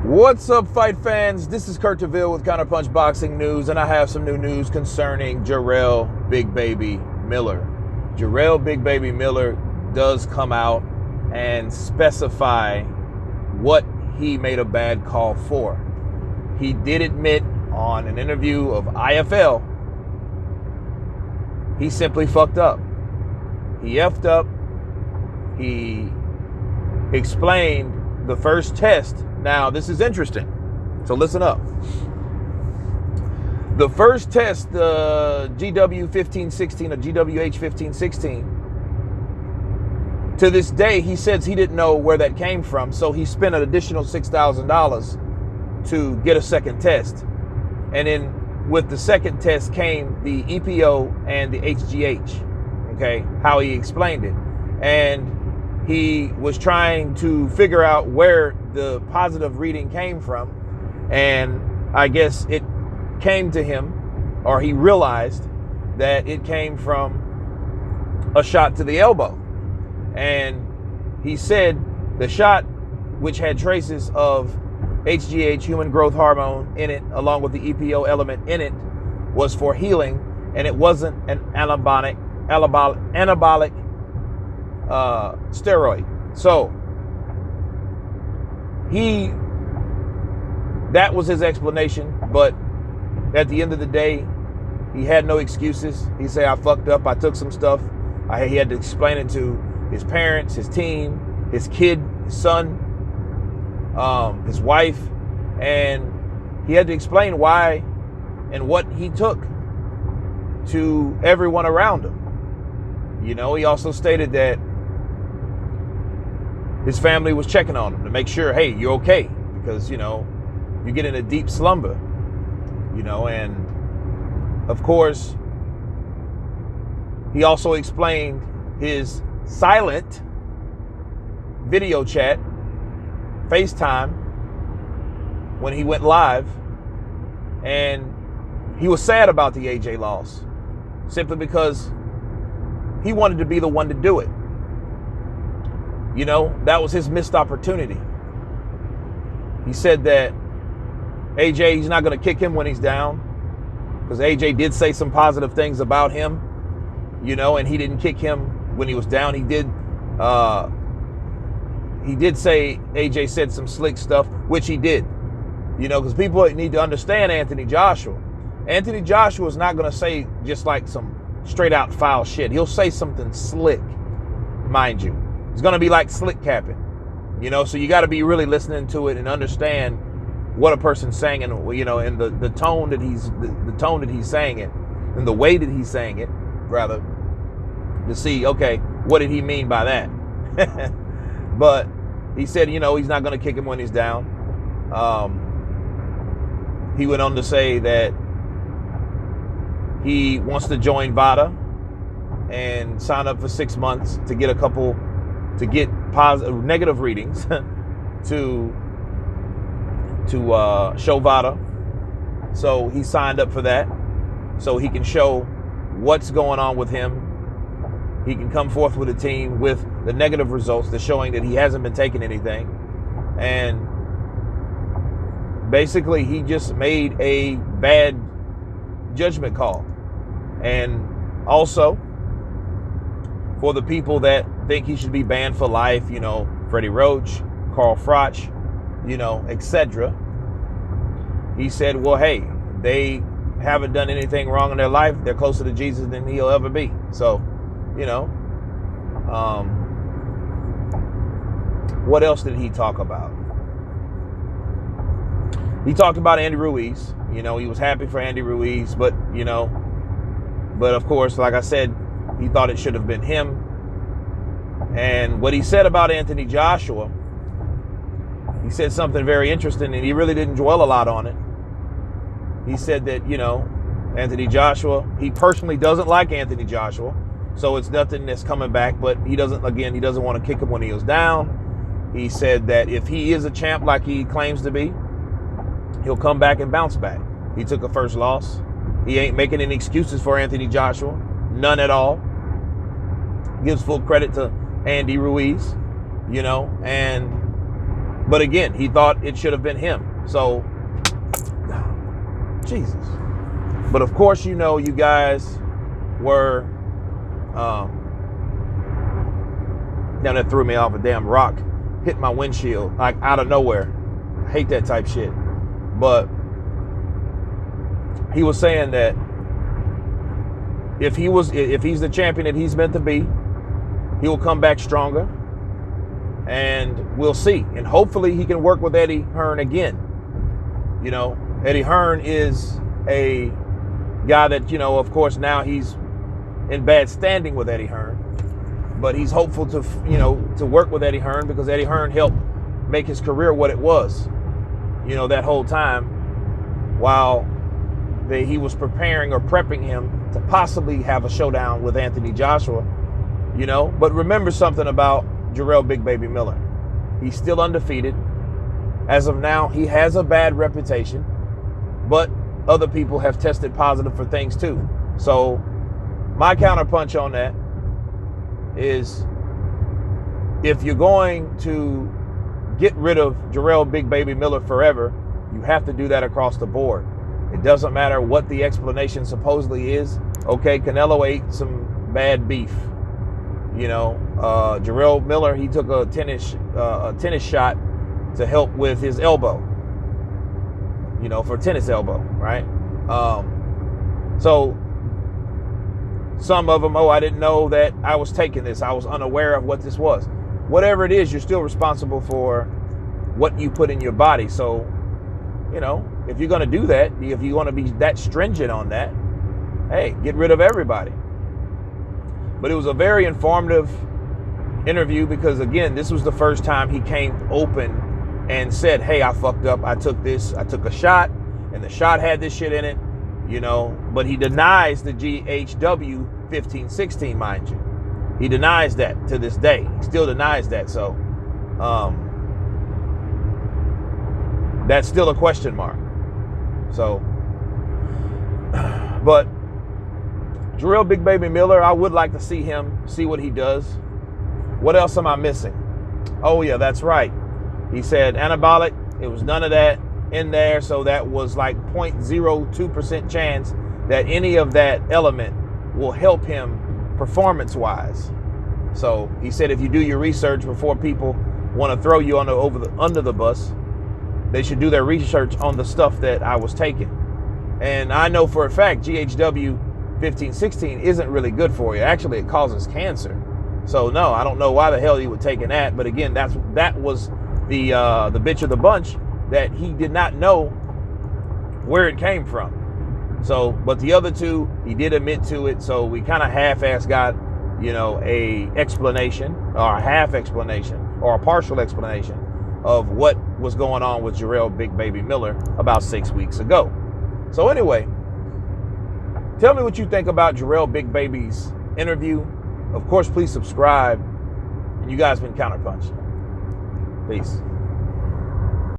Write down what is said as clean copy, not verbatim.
What's up, fight fans? This is Kurt DeVille with Counterpunch Boxing News, and I have some new news concerning Jarrell Big Baby Miller. Jarrell Big Baby Miller does come out and specify what he made a bad call for. He did admit on an interview of IFL, he simply fucked up. He effed up. He explained the first test. Now, this is interesting, so listen up. The first test, the GW 1516 or GWH 1516, to this day, he says he didn't know where that came from, so he spent an additional $6,000 to get a second test. And then with the second test came the EPO and the HGH, okay, how he explained it. And he was trying to figure out where the positive reading came from, and I guess it came to him, or he realized that it came from a shot to the elbow. And he said the shot, which had traces of HGH, human growth hormone, in it, along with the EPO element in it, was for healing, and it wasn't an anabolic steroid. So that was his explanation, but at the end of the day, he had no excuses. He said, I fucked up, I took some stuff. He had to explain it to his parents, his team, his kid, his son, his wife, and he had to explain why and what he took to everyone around him. You know, he also stated that his family was checking on him to make sure, hey, you're okay, because, you know, you get in a deep slumber, you know. And of course, he also explained his silent video chat, FaceTime, when he went live, and he was sad about the AJ loss, simply because he wanted to be the one to do it. You know, that was his missed opportunity. He said that AJ, he's not going to kick him when he's down, because AJ did say some positive things about him, you know, and he didn't kick him when he was down. He did say AJ said some slick stuff, which he did, you know, because people need to understand Anthony Joshua. Anthony Joshua is not going to say just like some straight out foul shit. He'll say something slick, mind you. It's going to be like slick capping, you know, so you got to be really listening to it and understand what a person's saying, and, you know, and the tone that he's saying it, and the way that he's saying it, rather, to see, okay, what did he mean by that? But he said, you know, he's not going to kick him when he's down. He went on to say that he wants to join VADA and sign up for 6 months to get positive, negative readings to show VADA. So he signed up for that, so he can show what's going on with him. He can come forth with a team with the negative results, that's showing that he hasn't been taking anything. And basically, he just made a bad judgment call. And also, for the people that think he should be banned for life, you know, Freddie Roach, Carl Froch, you know, etc., he said, well, hey, they haven't done anything wrong in their life. They're closer to Jesus than he'll ever be. So, you know, what else did he talk about? He talked about Andy Ruiz. You know, he was happy for Andy Ruiz, but, you know, but of course, like I said, he thought it should have been him. And what he said about Anthony Joshua, he said something very interesting, and he really didn't dwell a lot on it. He said that, you know, Anthony Joshua, he personally doesn't like Anthony Joshua, so it's nothing that's coming back, but he doesn't want to kick him when he was down. He said that if he is a champ like he claims to be, he'll come back and bounce back. He took a first loss. He ain't making any excuses for Anthony Joshua, none at all. Gives full credit to Andy Ruiz, you know, But again, he thought it should have been him. So, Jesus. But of course, you know, you guys were, now that threw me off. A damn rock hit my windshield, like out of nowhere. I hate that type shit. But he was saying that if he's the champion that he's meant to be, he will come back stronger, and we'll see. And hopefully he can work with Eddie Hearn again. You know, Eddie Hearn is a guy that, you know, of course now he's in bad standing with Eddie Hearn, but he's hopeful to, you know, to work with Eddie Hearn, because Eddie Hearn helped make his career what it was, you know, that whole time while he was preparing or prepping him to possibly have a showdown with Anthony Joshua, you know. But remember something about Jarrell Big Baby Miller. He's still undefeated. As of now, he has a bad reputation, but other people have tested positive for things too. So my counterpunch on that is, if you're going to get rid of Jarrell Big Baby Miller forever, you have to do that across the board. It doesn't matter what the explanation supposedly is. Okay, Canelo ate some bad beef. You know, Jarrell Miller, he took a tennis shot to help with his elbow. You know, for tennis elbow, right? So some of them, oh, I didn't know that I was taking this. I was unaware of what this was. Whatever it is, you're still responsible for what you put in your body. So, you know, if you're going to do that, if you want to be that stringent on that, hey, get rid of everybody. But it was a very informative interview, because again, this was the first time he came open and said, hey, I fucked up. I took a shot, and the shot had this shit in it, you know. But he denies the GHW 1516, mind you. He denies that to this day. He still denies that. So that's still a question mark. So, but Jarrell Big Baby Miller, I would like to see what he does. What else am I missing? Oh yeah, that's right. He said anabolic. It was none of that in there. So that was like 0.02% chance that any of that element will help him performance-wise. So he said, if you do your research before people want to throw you under the bus, they should do their research on the stuff that I was taking. And I know for a fact GHW 1516 isn't really good for you. Actually, it causes cancer. So no, I don't know why the hell he would taking that. But again, that was the bitch of the bunch, that he did not know where it came from. So, but the other two, he did admit to it. So we kind of half-ass got, you know, a explanation, or a half explanation, or a partial explanation of what was going on with Jarrell Big Baby Miller about 6 weeks ago. So anyway, tell me what you think about Jarrell Big Baby's interview. Of course, please subscribe. And you guys been Counterpunch. Peace.